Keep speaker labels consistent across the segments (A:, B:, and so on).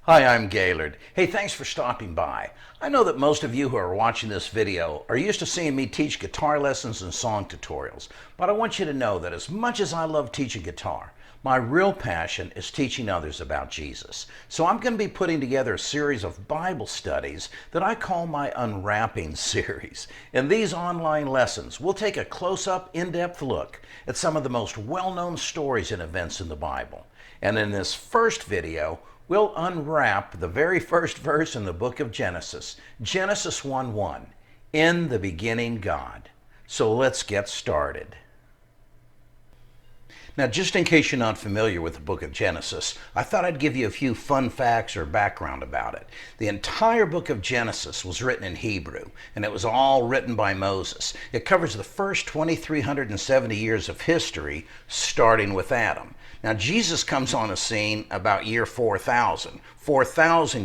A: Hi, I'm Gaylord. Hey, thanks for stopping by. I know that most of you who are watching this video are used to seeing me teach guitar lessons and song tutorials, but I want you to know that as much as I love teaching guitar, my real passion is teaching others about Jesus. So I'm going to be putting together a series of Bible studies that I call my Unwrapping series. In these online lessons, we'll take a close-up, in-depth look at some of the most well-known stories and events in the Bible. And in this first video, we'll unwrap the very first verse in the book of Genesis, Genesis 1:1, in the beginning God. So let's get started. Now, just in case you're not familiar with the book of Genesis, I thought I'd give you a few fun facts or background about it. The entire book of Genesis was written in Hebrew, and it was all written by Moses. It covers the first 2,370 years of history, starting with Adam. Now, Jesus comes on the scene about year 4,000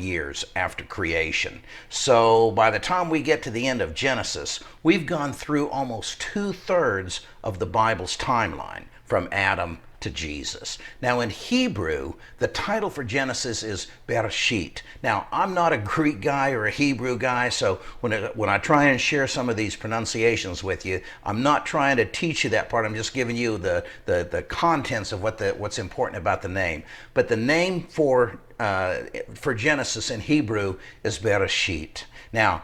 A: years after creation. So by the time we get to the end of Genesis, we've gone through almost 2/3 of the Bible's timeline, from Adam to Jesus. Now in Hebrew, the title for Genesis is Bereshit. Now I'm not a Greek guy or a Hebrew guy, so when I try and share some of these pronunciations with you, I'm not trying to teach you that part. I'm just giving you the contents of what's important about the name. But the name for Genesis in Hebrew is Bereshit. Now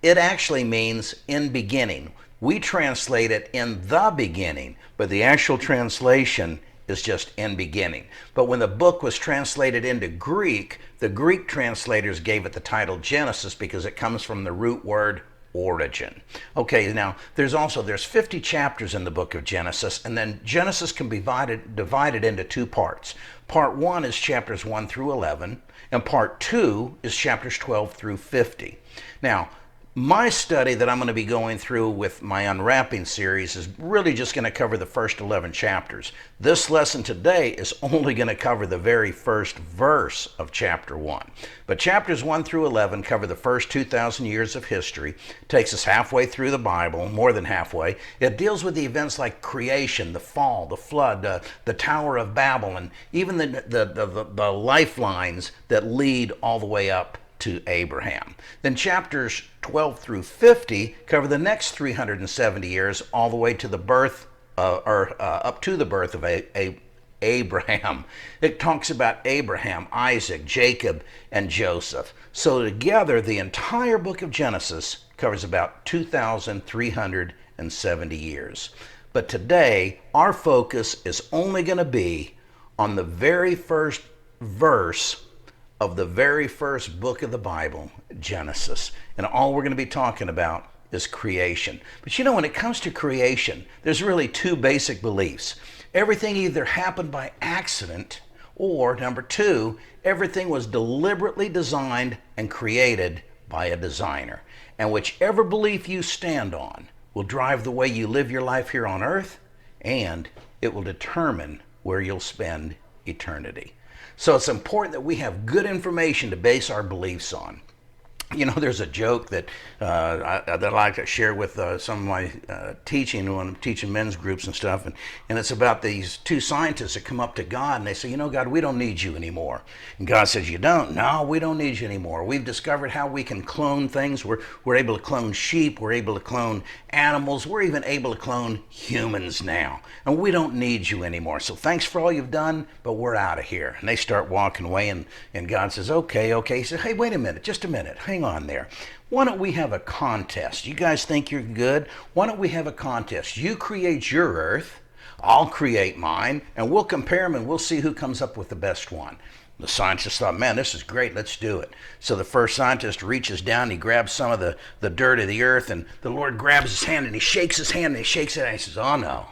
A: it actually means in beginning. We translate it in the beginning, but the actual translation is just in beginning. But when the book was translated into Greek, the Greek translators gave it the title Genesis because it comes from the root word origin. Okay, now there's 50 chapters in the book of Genesis, and then Genesis can be divided into two parts. Part 1 is chapters 1 through 11, and part 2 is chapters 12 through 50. Now, my study that I'm going to be going through with my Unwrapping series is really just going to cover the first 11 chapters. This lesson today is only going to cover the very first verse of chapter 1. But chapters 1 through 11 cover the first 2,000 years of history, takes us halfway through the Bible, more than halfway. It deals with the events like creation, the fall, the flood, the Tower of Babel, and even the lifelines that lead all the way up to Abraham. Then chapters 12 through 50 cover the next 370 years, all the way to the birth, up to the birth of Abraham. It talks about Abraham, Isaac, Jacob, and Joseph. So together, the entire book of Genesis covers about 2,370 years. But today, our focus is only going to be on the very first verse of the very first book of the Bible, Genesis. And all we're going to be talking about is creation. But you know, when it comes to creation, there's really two basic beliefs. Everything either happened by accident, or number two, everything was deliberately designed and created by a designer. And whichever belief you stand on will drive the way you live your life here on earth, and it will determine where you'll spend eternity. So it's important that we have good information to base our beliefs on. You know, there's a joke that that I like to share with some of my teaching when I'm teaching men's groups and stuff, and it's about these two scientists that come up to God and they say, you know, God, we don't need you anymore. And God says, you don't? No, we don't need you anymore. We've discovered how we can clone things. We're able to clone sheep. We're able to clone animals. We're even able to clone humans now. And we don't need you anymore. So thanks for all you've done, but we're out of here. And they start walking away, and God says, okay. He says, hey, wait a minute, just a minute. Hang on there. Why don't we have a contest? You guys think you're good? Why don't we have a contest? You create your earth, I'll create mine, and we'll compare them and we'll see who comes up with the best one. The scientists thought, man, this is great, let's do it. So the first scientist reaches down, he grabs some of the dirt of the earth, and the Lord grabs his hand and he shakes his hand and he shakes it and he says, oh no,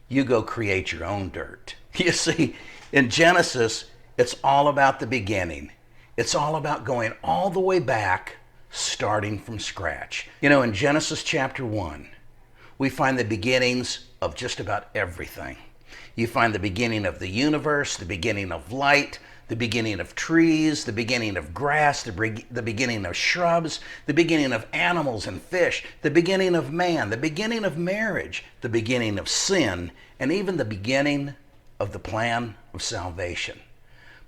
A: you go create your own dirt. You see, in Genesis, it's all about the beginning. It's all about going all the way back, starting from scratch. You know, in Genesis chapter 1, we find the beginnings of just about everything. You find the beginning of the universe, the beginning of light, the beginning of trees, the beginning of grass, the beginning of shrubs, the beginning of animals and fish, the beginning of man, the beginning of marriage, the beginning of sin, and even the beginning of the plan of salvation.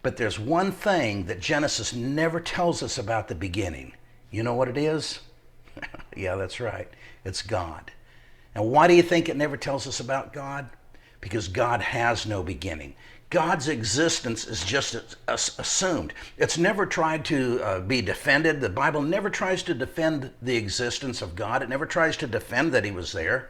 A: But there's one thing that Genesis never tells us about the beginning. You know what it is? Yeah, that's right. It's God. And why do you think it never tells us about God? Because God has no beginning. God's existence is just assumed. It's never tried to be defended. The Bible never tries to defend the existence of God. It never tries to defend that he was there.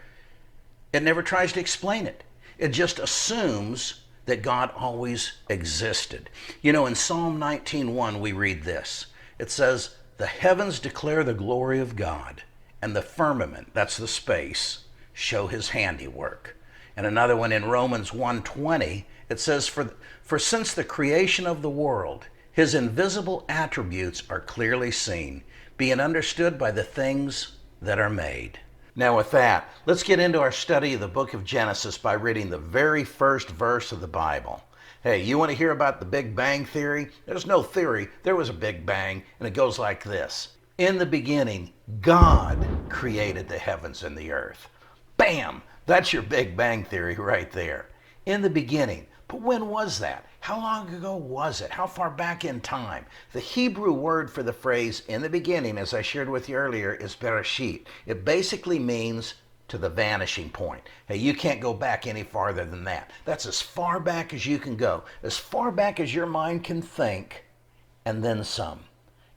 A: It never tries to explain it. It just assumes that God always existed. You know, in Psalm 19:1, we read this. It says, "The heavens declare the glory of God, and the firmament," that's the space, "show his handiwork." And another one in Romans 1:20, it says, For since the creation of the world, his invisible attributes are clearly seen, being understood by the things that are made. Now with that, let's get into our study of the book of Genesis by reading the very first verse of the Bible. Hey, you want to hear about the Big Bang Theory? There's no theory. There was a Big Bang, and it goes like this. In the beginning, God created the heavens and the earth. Bam! That's your Big Bang Theory right there. In the beginning. But when was that? How long ago was it? How far back in time? The Hebrew word for the phrase "in the beginning," as I shared with you earlier, is bereshit. It basically means to the vanishing point. Hey, you can't go back any farther than that. That's as far back as you can go, as far back as your mind can think, and then some.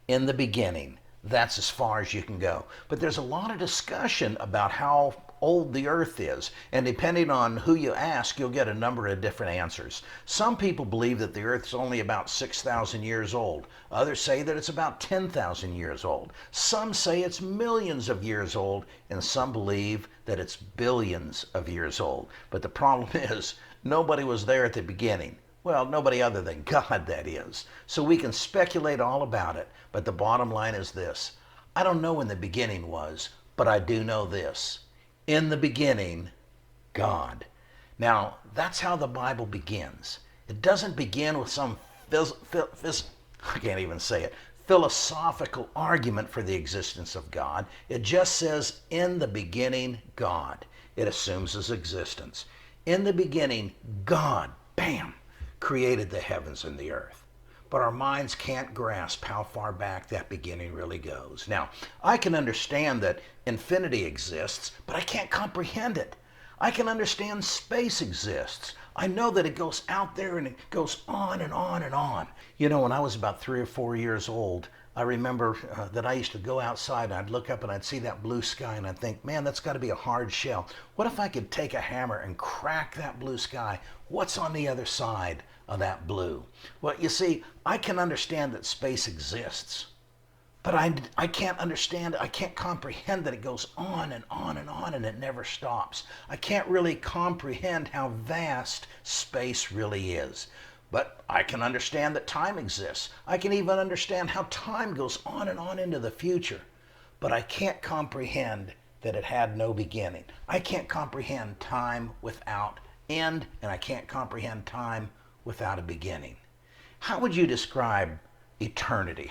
A: In the beginning. That's as far as you can go. But there's a lot of discussion about how old the earth is, and depending on who you ask, you'll get a number of different answers. Some people believe that the earth is only about 6,000 years old. Others say that it's about 10,000 years old. Some say it's millions of years old, and some believe that it's billions of years old. But the problem is, nobody was there at the beginning. Well, nobody other than God, that is. So we can speculate all about it, but the bottom line is this. I don't know when the beginning was, but I do know this. In the beginning, God. Now, that's how the Bible begins. It doesn't begin with some I can't even say it, philosophical argument for the existence of God. It just says, in the beginning, God. It assumes his existence. In the beginning, God, bam, created the heavens and the earth. But our minds can't grasp how far back that beginning really goes. Now, I can understand that infinity exists, but I can't comprehend it. I can understand space exists. I know that it goes out there and it goes on and on and on. You know, when I was about 3 or 4 years old, I remember that I used to go outside and I'd look up and I'd see that blue sky and I'd think, man, that's got to be a hard shell. What if I could take a hammer and crack that blue sky? What's on the other side of that blue? Well, you see, I can understand that space exists, but I can't understand, I can't comprehend that it goes on and on and on and it never stops. I can't really comprehend how vast space really is. But I can understand that time exists. I can even understand how time goes on and on into the future. But I can't comprehend that it had no beginning. I can't comprehend time without end, and I can't comprehend time without a beginning. How would you describe eternity?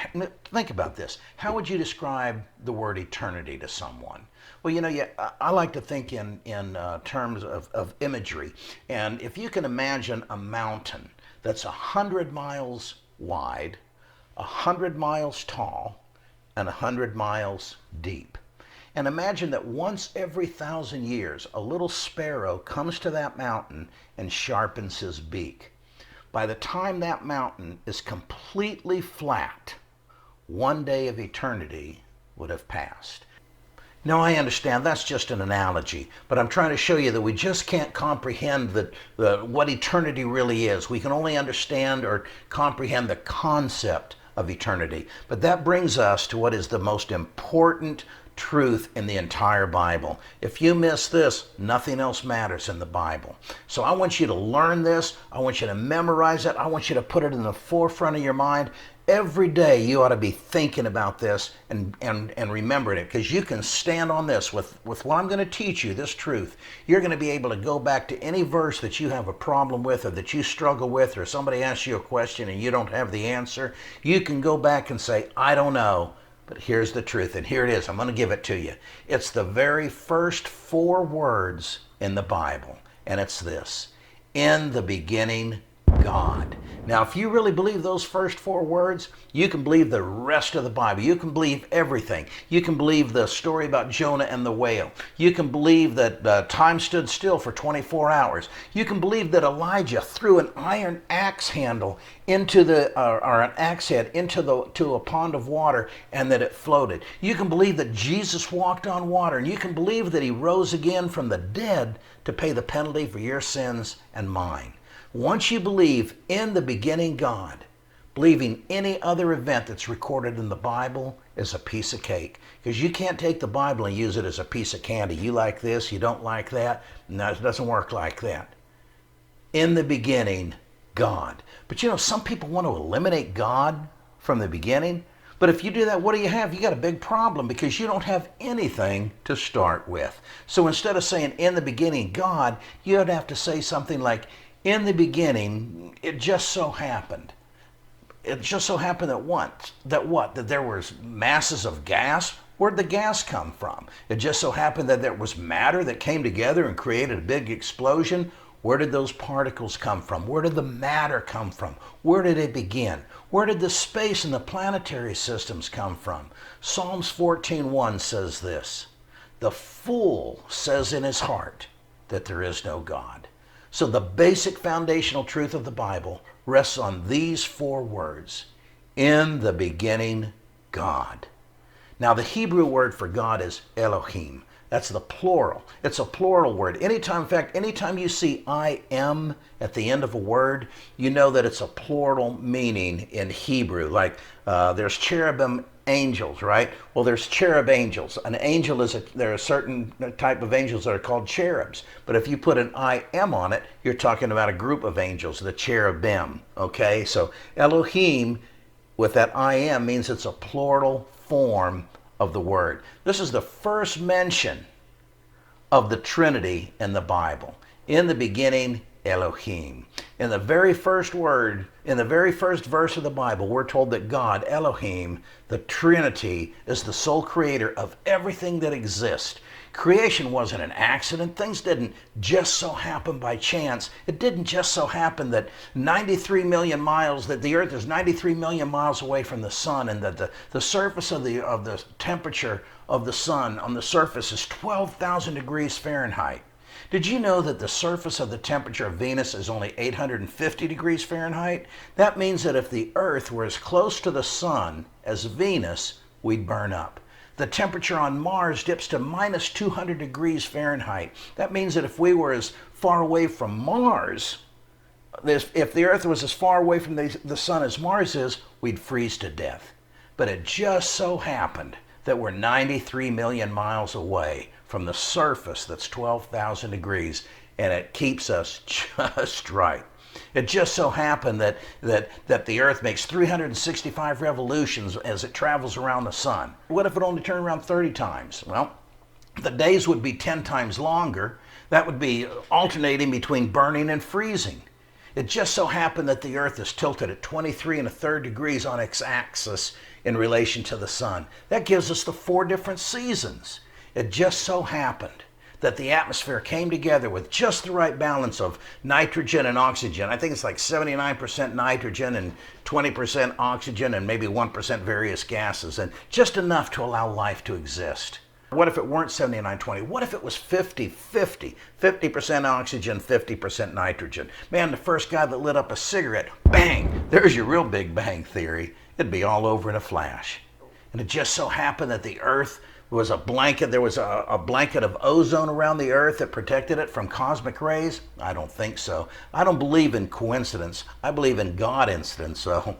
A: Think about this. How would you describe the word eternity to someone? Well, you know, I like to think in terms of imagery. And if you can imagine a mountain that's 100 miles wide, 100 miles tall, and 100 miles deep. And imagine that once every 1,000 years, a little sparrow comes to that mountain and sharpens his beak. By the time that mountain is completely flat, 1 day of eternity would have passed. Now, I understand that's just an analogy, but I'm trying to show you that we just can't comprehend what eternity really is. We can only understand or comprehend the concept of eternity. But that brings us to what is the most important truth in the entire Bible. If you miss this, nothing else matters in the Bible. So I want you to learn this. I want you to memorize it. I want you to put it in the forefront of your mind. Every day you ought to be thinking about this and remembering it, because you can stand on this with what I'm going to teach you, this truth. You're going to be able to go back to any verse that you have a problem with or that you struggle with, or somebody asks you a question and you don't have the answer. You can go back and say, I don't know, but here's the truth, and here it is. I'm going to give it to you. It's the very first 4 words in the Bible, and it's this: in the beginning, God. Now, if you really believe those first 4 words, you can believe the rest of the Bible. You can believe everything. You can believe the story about Jonah and the whale. You can believe that time stood still for 24 hours. You can believe that Elijah threw an iron axe handle into or an axe head to a pond of water and that it floated. You can believe that Jesus walked on water, and you can believe that he rose again from the dead to pay the penalty for your sins and mine. Once you believe in the beginning God, believing any other event that's recorded in the Bible is a piece of cake. Because you can't take the Bible and use it as a piece of candy. You like this, you don't like that. No, it doesn't work like that. In the beginning, God. But you know, some people want to eliminate God from the beginning. But if you do that, what do you have? You got a big problem, because you don't have anything to start with. So instead of saying in the beginning God, you'd have to say something like, in the beginning, it just so happened. It just so happened that there was masses of gas. Where'd the gas come from? It just so happened that there was matter that came together and created a big explosion. Where did those particles come from? Where did the matter come from? Where did it begin? Where did the space and the planetary systems come from? Psalms 14:1 says this, "The fool says in his heart that there is no God." So the basic foundational truth of the Bible rests on these 4 words. In the beginning, God. Now the Hebrew word for God is Elohim. That's the plural. It's a plural word. In fact, anytime you see I am at the end of a word, you know that it's a plural meaning in Hebrew. Like there's cherubim angels, right? Well, there's cherub angels. An angel there are certain type of angels that are called cherubs. But if you put an I am on it, you're talking about a group of angels, the cherubim. Okay, so Elohim with that I am means it's a plural form of the word. This is the first mention of the Trinity in the Bible. In the beginning, Elohim. In the very first word, in the very first verse of the Bible, we're told that God, Elohim, the Trinity, is the sole creator of everything that exists. Creation wasn't an accident. Things didn't just so happen by chance. It didn't just so happen that that the earth is 93 million miles away from the sun, and that the surface of the temperature of the sun on the surface is 12,000 degrees Fahrenheit. Did you know that the surface of the temperature of Venus is only 850 degrees Fahrenheit? That means that if the earth were as close to the sun as Venus, we'd burn up. The temperature on Mars dips to minus 200 degrees Fahrenheit. That means that if we were as far away from Mars, if the earth was as far away from the sun as Mars is, we'd freeze to death. But it just so happened that we're 93 million miles away from the surface that's 12,000 degrees, and it keeps us just right. It just so happened that the Earth makes 365 revolutions as it travels around the sun. What if it only turned around 30 times? Well, the days would be 10 times longer. That would be alternating between burning and freezing. It just so happened that the Earth is tilted at 23 1/3 degrees on its axis in relation to the sun. That gives us the 4 different seasons. It just so happened that the atmosphere came together with just the right balance of nitrogen and oxygen. I think it's like 79% nitrogen and 20% oxygen and maybe 1% various gases, and just enough to allow life to exist. What if it weren't 79-20? What if it was 50-50? 50% oxygen, 50% nitrogen. Man, the first guy that lit up a cigarette, bang, there's your real Big Bang Theory. It'd be all over in a flash. And it just so happened that the Earth was a blanket. There was a blanket of ozone around the Earth that protected it from cosmic rays? I don't think so. I don't believe in coincidence. I believe in God incidents. So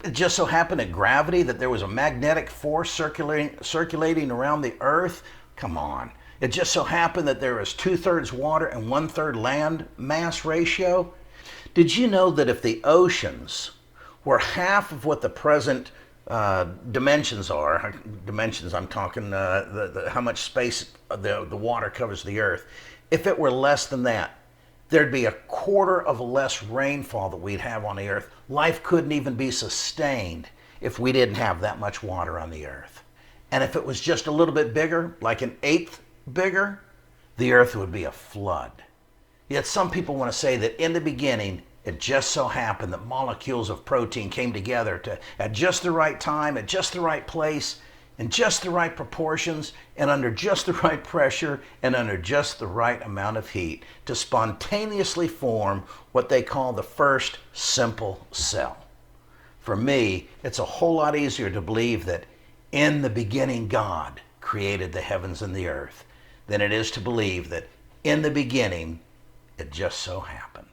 A: it just so happened that gravity, that there was a magnetic force circulating around the Earth? Come on. It just so happened that there was 2/3 water and 1/3 land mass ratio? Did you know that if the oceans were half of what the present dimensions are, I'm talking how much space the water covers the Earth, if it were less than that, there'd be 1/4 of less rainfall that we'd have on the Earth. Life couldn't even be sustained if we didn't have that much water on the Earth. And if it was just a little bit bigger, like 1/8 bigger, the Earth would be a flood. Yet some people want to say that in the beginning, It just so happened that molecules of protein came together at just the right time, at just the right place, in just the right proportions, and under just the right pressure, and under just the right amount of heat to spontaneously form what they call the first simple cell. For me, it's a whole lot easier to believe that in the beginning God created the heavens and the earth than it is to believe that in the beginning it just so happened.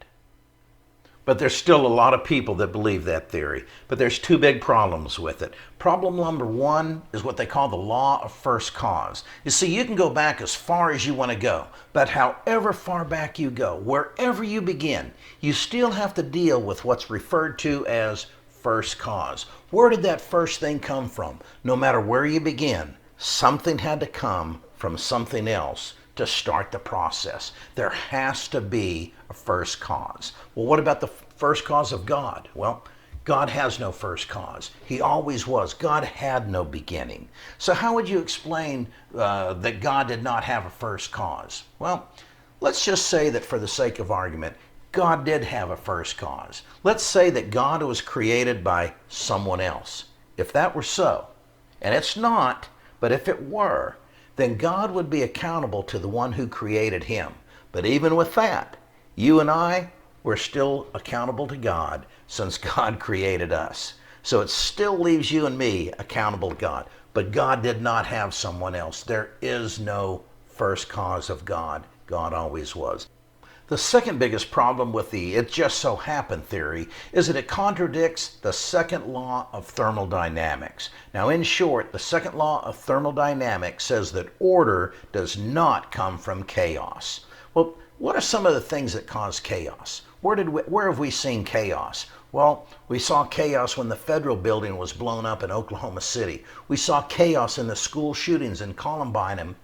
A: But there's still a lot of people that believe that theory. But there's two big problems with it. Problem number one is what they call the law of first cause. You see, you can go back as far as you want to go, but however far back you go, wherever you begin, you still have to deal with what's referred to as first cause. Where did that first thing come from? No matter where you begin, something had to come from something else to start the process. There has to be a first cause. Well, what about the first cause of God? Well, God has no first cause. He always was. God had no beginning. So how would you explain that God did not have a first cause? Well, let's just say that for the sake of argument, God did have a first cause. Let's say that God was created by someone else. If that were so, and it's not, but if it were, then God would be accountable to the one who created him. But even with that, you and I, we're still accountable to God since God created us. So it still leaves you and me accountable to God. But God did not have someone else. There is no first cause of God. God always was. The second biggest problem with the "it just so happened" theory is that it contradicts the second law of thermodynamics. Now, in short, the second law of thermodynamics says that order does not come from chaos. Well, what are some of the things that cause chaos? Where have we seen chaos? Well, we saw chaos when the federal building was blown up in Oklahoma City. We saw chaos in the school shootings in Columbine and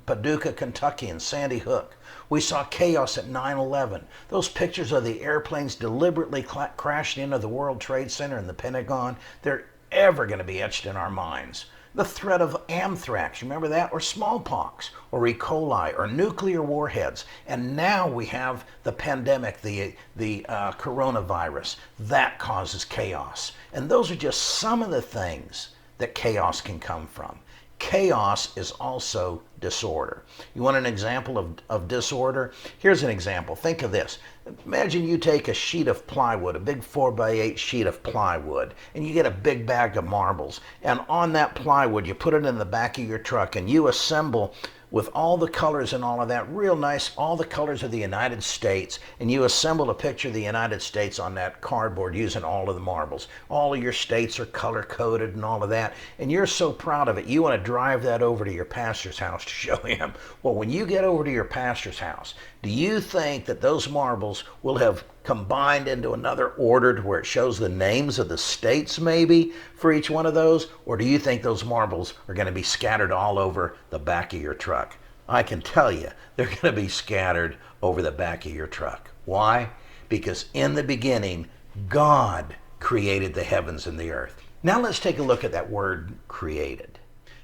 A: Paducah, Kentucky, and Sandy Hook. We saw chaos at 9/11. Those pictures of the airplanes deliberately crashing into the World Trade Center and the Pentagon, they're ever going to be etched in our minds. The threat of anthrax, remember that? Or smallpox, or E. coli, or nuclear warheads. And now we have the pandemic, the coronavirus. That causes chaos. And those are just some of the things that chaos can come from. Chaos is also disorder. You want an example of disorder? Here's an example. Think of this. Imagine you take a sheet of plywood, a big 4x8 sheet of plywood, and you get a big bag of marbles. And on that plywood, you put it in the back of your truck, and you assemble with all the colors and all of that, real nice, all the colors of the United States, and you assemble a picture of the United States on that cardboard using all of the marbles. All of your states are color-coded and all of that, and you're so proud of it, you want to drive that over to your pastor's house to show him. Well, when you get over to your pastor's house, do you think that those marbles will have combined into another order to where it shows the names of the states maybe for each one of those? Or do you think those marbles are going to be scattered all over the back of your truck? I can tell you they're going to be scattered over the back of your truck. Why? Because in the beginning, God created the heavens and the earth. Now let's take a look at that word created.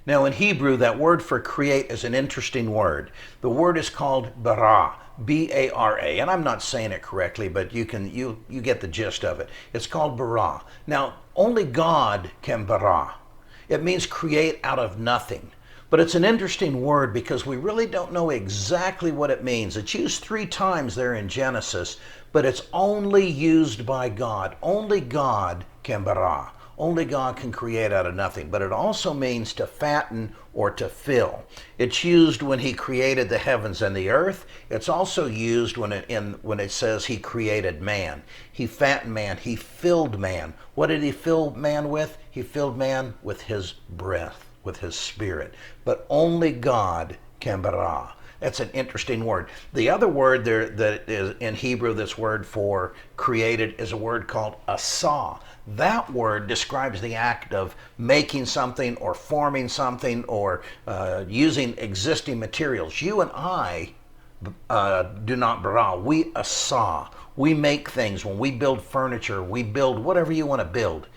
A: Now in Hebrew, that word for create is an interesting word. The word is called bara, B-A-R-A, and I'm not saying it correctly, but you get the gist of it. It's called bara. Now, only God can bara. It means create out of nothing. But it's an interesting word because we really don't know exactly what it means. It's used 3 times there in Genesis, but it's only used by God. Only God can bara. Only God can create out of nothing, but it also means to fatten or to fill. It's used when he created the heavens and the earth. It's also used when it says he created man. He fattened man. He filled man. What did he fill man with? He filled man with his breath, with his spirit. But only God can bara. That's an interesting word. The other word there that is in Hebrew, this word for created, is a word called asah. That word describes the act of making something or forming something or using existing materials. You and I do not bara. We asah. We make things. When we build furniture, we build whatever you want to build.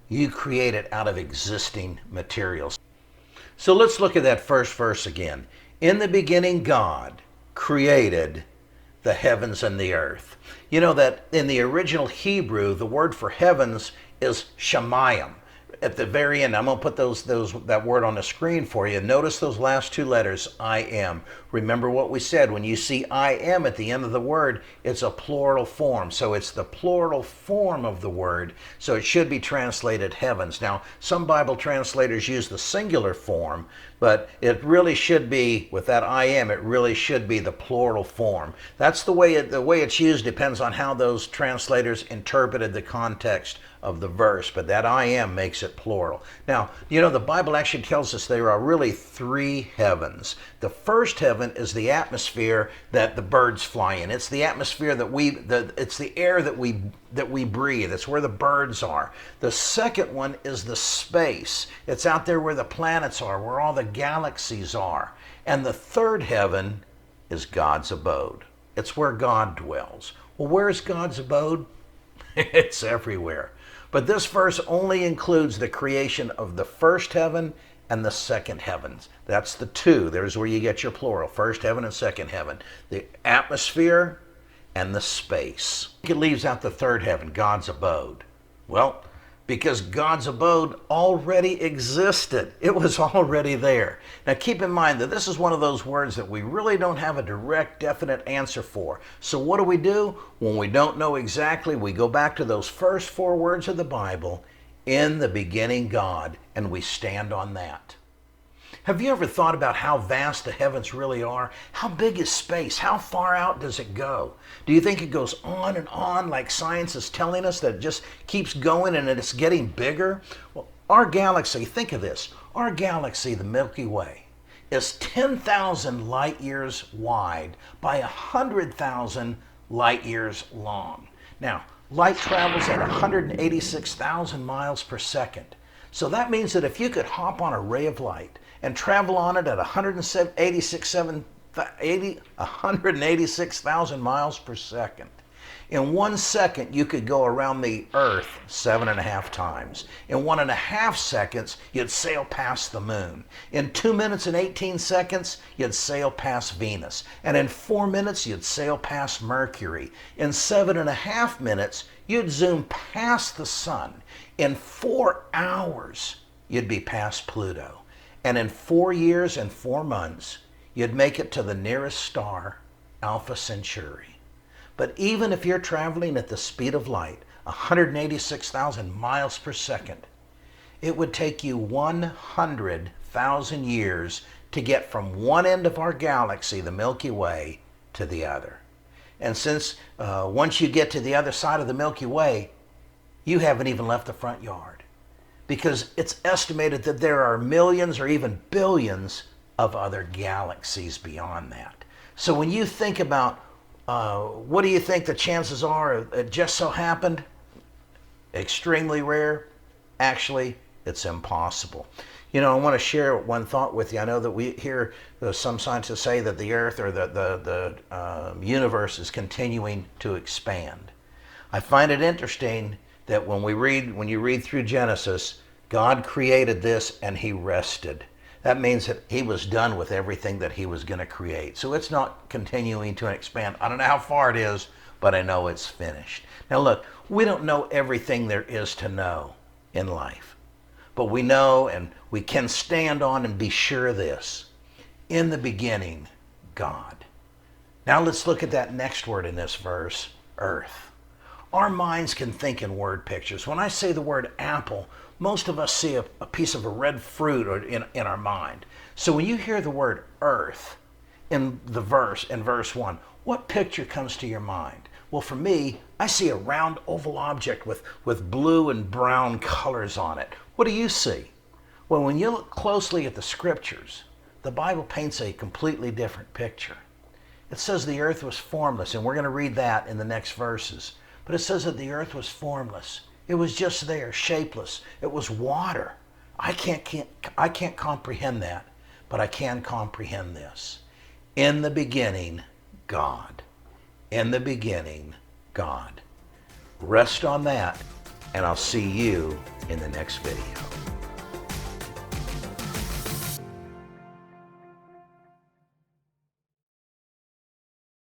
A: You create it out of existing materials. So let's look at that first verse again. In the beginning, God created the heavens and the earth. You know that in the original Hebrew, the word for heavens is shamayim. At the very end, I'm going to put that word on the screen for you. Notice those last two letters, I am. Remember what we said, when you see I am at the end of the word, it's a plural form. So it's the plural form of the word, so it should be translated heavens. Now, some Bible translators use the singular form, but it really should be, with that I am, it really should be the plural form. That's the way it's used depends on how those translators interpreted the context of the verse, but that I am makes it plural. Now, you know, the Bible actually tells us there are really three heavens. The first heaven is the atmosphere that the birds fly in. It's the atmosphere it's the air that we breathe. It's where the birds are. The second one is the space. It's out there where the planets are, where all the galaxies are. And the third heaven is God's abode. It's where God dwells. Well, where's God's abode? It's everywhere. But this verse only includes the creation of the first heaven and the second heavens. That's the two. There's where you get your plural, first heaven and second heaven. The atmosphere and the space. It leaves out the third heaven, God's abode. Well, because God's abode already existed. It was already there. Now keep in mind that this is one of those words that we really don't have a direct, definite answer for. So what do? When we don't know exactly, we go back to those first four words of the Bible, in the beginning God, and we stand on that. Have you ever thought about how vast the heavens really are? How big is space? How far out does it go? Do you think it goes on and on like science is telling us, that it just keeps going and it's getting bigger? Well, our galaxy, think of this, our galaxy, the Milky Way, is 10,000 light years wide by 100,000 light years long. Now, light travels at 186,000 miles per second. So that means that if you could hop on a ray of light and travel on it at 186,000 miles per second, in 1 second you could go around the Earth 7.5 times. In 1.5 seconds you'd sail past the moon. In 2 minutes and 18 seconds you'd sail past Venus. And in 4 minutes you'd sail past Mercury. In 7.5 minutes you'd zoom past the sun. In 4 hours, you'd be past Pluto. And in 4 years and 4 months, you'd make it to the nearest star, Alpha Centauri. But even if you're traveling at the speed of light, 186,000 miles per second, it would take you 100,000 years to get from one end of our galaxy, the Milky Way, to the other. And since once you get to the other side of the Milky Way, you haven't even left the front yard, because it's estimated that there are millions or even billions of other galaxies beyond that. So when you think about what do you think the chances are it just so happened? Extremely rare. Actually, it's impossible. You know, I want to share one thought with you. I know that we hear some scientists say that the Earth or the universe is continuing to expand. I find it interesting that when you read through Genesis, God created this and he rested. That means that he was done with everything that he was going to create. So it's not continuing to expand. I don't know how far it is, but I know it's finished. Now look, we don't know everything there is to know in life, but we know and we can stand on and be sure of this. In the beginning, God. Now let's look at that next word in this verse, earth. Our minds can think in word pictures. When I say the word apple, most of us see a piece of a red fruit in our mind. So when you hear the word earth in verse 1, what picture comes to your mind? Well, for me, I see a round oval object with blue and brown colors on it. What do you see? Well, when you look closely at the scriptures, the Bible paints a completely different picture. It says the earth was formless, and we're going to read that in the next verses. But it says that the earth was formless. It was just there, shapeless. It was water. I can't comprehend that, but I can comprehend this. In the beginning, God. In the beginning, God. Rest on that, and I'll see you in the next video.